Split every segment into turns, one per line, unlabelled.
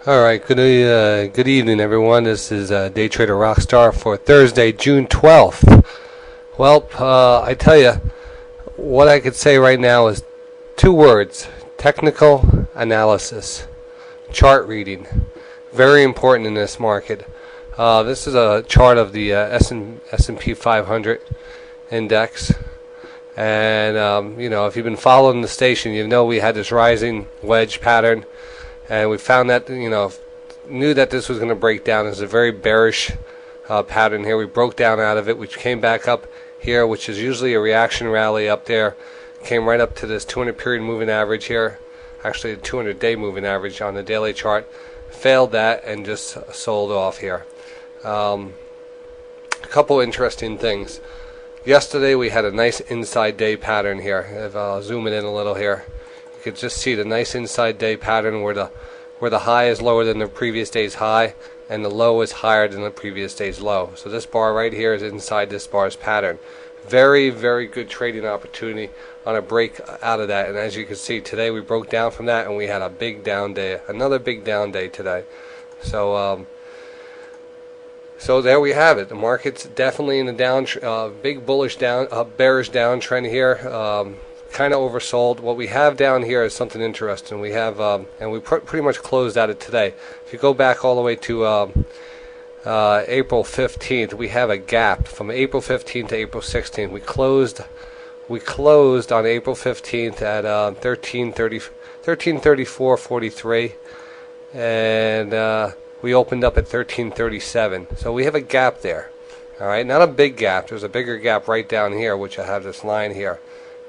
All right, good evening, everyone. This is DayTraderRockStar for Thursday, June 12th. Well, I tell you, what I could say right now is two words: technical analysis, chart reading. Very important in this market. This is a chart of the S&P 500 index. And, if you've been following the station, you know we had this rising wedge pattern. And we found that, knew that this was going to break down. It's a very bearish pattern here. We broke down out of it, which came back up here, which is usually a reaction rally up there. Came right up to this 200 period moving average here. Actually, the 200-day moving average on the daily chart. Failed that and just sold off here. A couple interesting things. Yesterday we had a nice inside day pattern here. If I'll zoom it in a little here. You could just see the nice inside day pattern where the high is lower than the previous day's high and the low is higher than the previous day's low. So this bar right here is inside this bar's pattern. Very, very good trading opportunity on a break out of that. And as you can see, today we broke down from that and we had a big down day, another big down day today. So there we have it. The market's definitely in a big bullish bearish downtrend here. Kind of oversold. What we have down here is something interesting. We have, and we pretty much closed at it today. If you go back all the way to April 15th, we have a gap from April 15th to April 16th. We closed on April 15th at 1334.43, and we opened up at 1337. So we have a gap there. All right, not a big gap. There's a bigger gap right down here, which I have this line here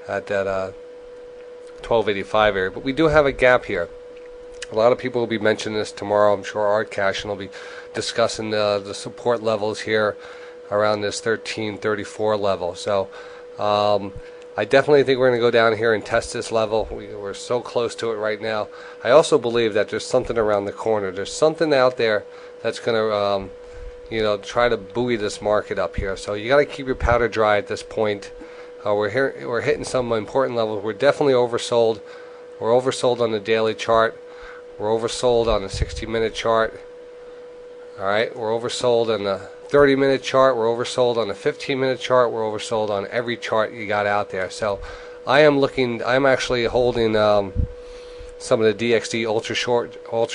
at that 1285 area, but we do have a gap here. A lot of people will be mentioning this tomorrow. I'm sure Art Cash will be discussing the support levels here around this 1334 level. So I definitely think we're going to go down here and test this level. We're so close to it right now. I also believe that there's something around the corner. There's something out there that's going to try to buoy this market up here. So you got to keep your powder dry at this point. We're hitting some important levels. We're definitely oversold. We're oversold on the daily chart. We're oversold on the 60-minute chart. All right, we're oversold on the 30-minute chart. We're oversold on the 15-minute chart. We're oversold on every chart you got out there. So I'm actually holding some of the DXD ultra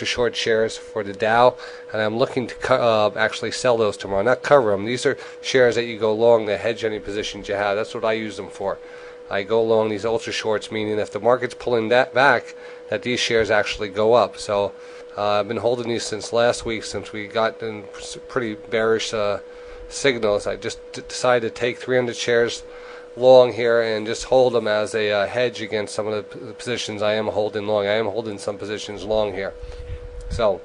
short shares for the Dow, and I'm looking to actually sell those tomorrow. Not cover them. These are shares that you go long to hedge any positions you have. That's what I use them for. I go long these ultra shorts, meaning if the market's pulling that back, that these shares actually go up. So I've been holding these since last week, since we got in pretty bearish signals. I just decided to take 300 shares long here and just hold them as a hedge against some of the positions I am holding long. I am holding some positions long here. So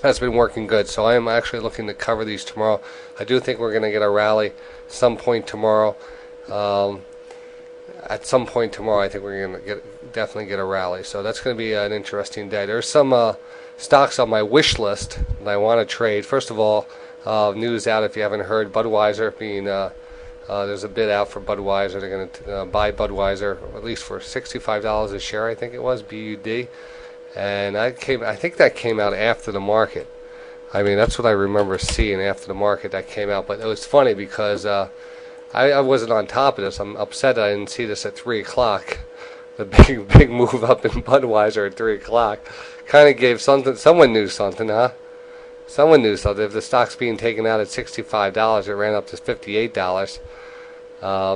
that's been working good. So I am actually looking to cover these tomorrow. I do think we're going to get a rally some point tomorrow. At some point tomorrow, I think we're going to definitely get a rally. So that's going to be an interesting day. There's some stocks on my wish list that I want to trade. First of all, news out if you haven't heard, Budweiser being there's a bid out for Budweiser. They're going to buy Budweiser at least for $65 a share, I think it was, BUD. And I think that came out after the market. I mean, that's what I remember seeing after the market that came out. But it was funny because I wasn't on top of this. I'm upset that I didn't see this at 3 o'clock. The big move up in Budweiser at 3 o'clock kind of gave something. Someone knew something, huh? Someone knew something. If the stock's being taken out at $65, it ran up to $58.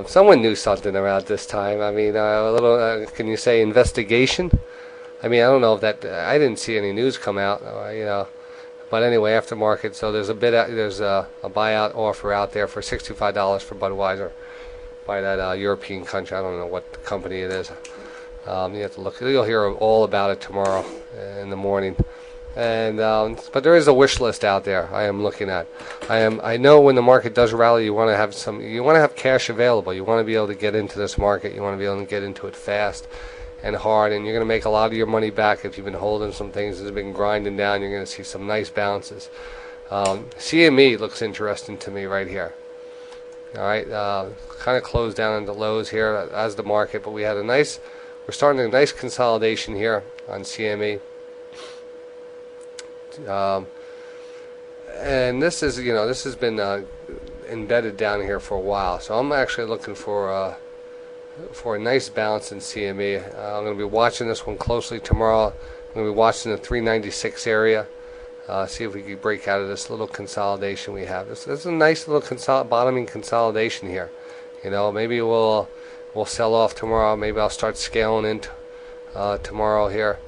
Someone knew something around this time. I mean, a little. Can you say investigation? I mean, I don't know if that. I didn't see any news come out. But anyway, after market. So there's a buyout offer out there for $65 for Budweiser by that European country. I don't know what company it is. You have to look. You'll hear all about it tomorrow in the morning. And but there is a wish list out there I am looking at. I know when the market does rally, you want to have cash available. You want to be able to get into this market. You want to be able to get into it fast and hard, and you're going to make a lot of your money back if you've been holding some things that have been grinding down. You're going to see some nice bounces. CME looks interesting to me right here. All right, kind of closed down into lows here as the market, but we're starting a nice consolidation here on CME. And this is, this has been embedded down here for a while. So I'm actually looking for a nice bounce in CME. I'm going to be watching this one closely tomorrow. I'm going to be watching the 396 area. See if we can break out of this little consolidation we have. This is a nice little bottoming consolidation here. Maybe we'll sell off tomorrow. Maybe I'll start scaling into tomorrow here.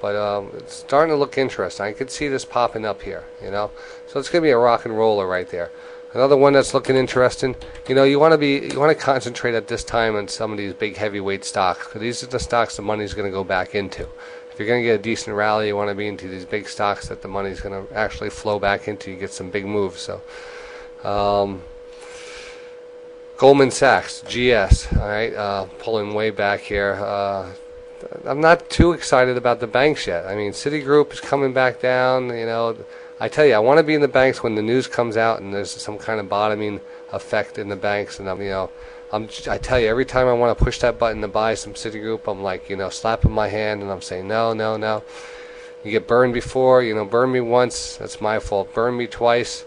But it's starting to look interesting. I could see this popping up here. So it's going to be a rock and roller right there. Another one that's looking interesting. You want to concentrate at this time on some of these big heavyweight stocks, because these are the stocks the money's going to go back into. If you're going to get a decent rally, you want to be into these big stocks that the money's going to actually flow back into. You get some big moves. So, Goldman Sachs, GS, all right, pulling way back here. I'm not too excited about the banks yet. I mean, Citigroup is coming back down. I tell you, I want to be in the banks when the news comes out and there's some kind of bottoming effect in the banks. And I tell you, every time I want to push that button to buy some Citigroup, I'm like, slapping my hand and I'm saying, no. You get burned before, burn me once, that's my fault. Burn me twice,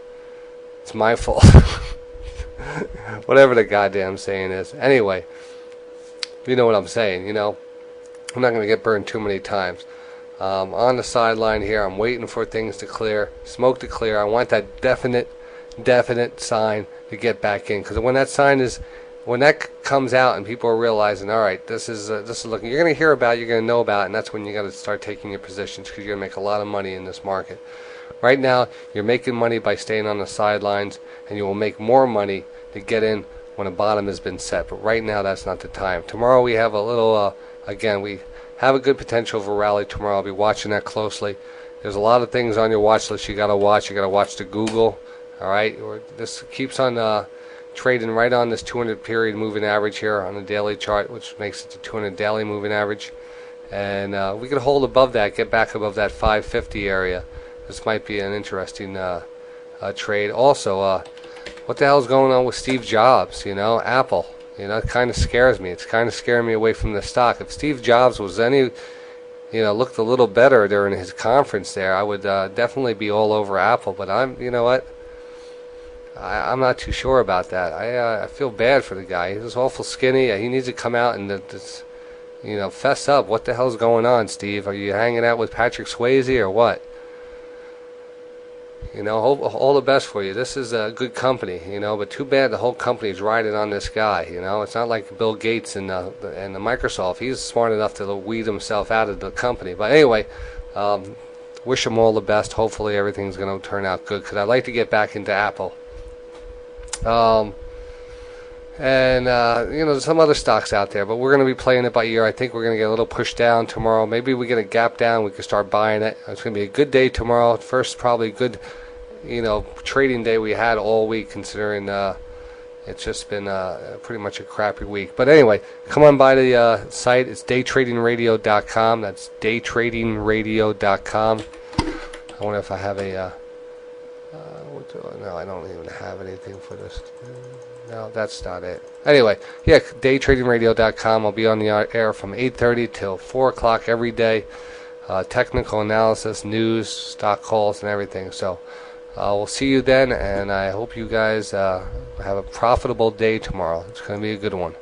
it's my fault. Whatever the goddamn saying is. Anyway, you know what I'm saying, I'm not going to get burned too many times. On the sideline here, I'm waiting for things to clear, smoke to clear. I want that definite sign to get back in, because when that comes out and people are realizing, all right, this is looking, you're going to hear about it, you're going to know about it, and that's when you got to start taking your positions, because you're going to make a lot of money in this market. Right now, you're making money by staying on the sidelines, and you will make more money to get in when a bottom has been set. But right now, that's not the time. Tomorrow we have a little, again, we have a good potential for a rally tomorrow. I'll be watching that closely. There's a lot of things on your watch list you got to watch. You got to watch the Google. All right, this keeps on trading right on this 200 period moving average here on the daily chart, which makes it the 200 daily moving average. And we could hold above that, get back above that 550 area. This might be an interesting trade. Also, what the hell is going on with Steve Jobs? Apple. It kind of scares me. It's kind of scaring me away from the stock. If Steve Jobs was looked a little better during his conference there, I would definitely be all over Apple. But I'm not too sure about that. I feel bad for the guy. He's awful skinny. He needs to come out and fess up. What the hell's going on, Steve? Are you hanging out with Patrick Swayze or what? All the best for you. This is a good company, but too bad the whole company is riding on this guy. It's not like Bill Gates and the Microsoft. He's smart enough to weed himself out of the company. But anyway, wish him all the best. Hopefully everything's going to turn out good, because I'd like to get back into Apple. There's some other stocks out there, but we're going to be playing it by ear. I think we're going to get a little push down tomorrow. Maybe we get a gap down, we can start buying it. It's going to be a good day tomorrow. First, probably good, trading day we had all week, considering it's just been pretty much a crappy week. But anyway, come on by the site. It's DayTradingRadio.com. That's DayTradingRadio.com. I wonder if I have a... no, I don't even have anything for this. No, that's not it. Anyway, yeah, DayTradingRadio.com. I'll be on the air from 8:30 till 4 o'clock every day. Technical analysis, news, stock calls, and everything. So we'll see you then, and I hope you guys have a profitable day tomorrow. It's going to be a good one.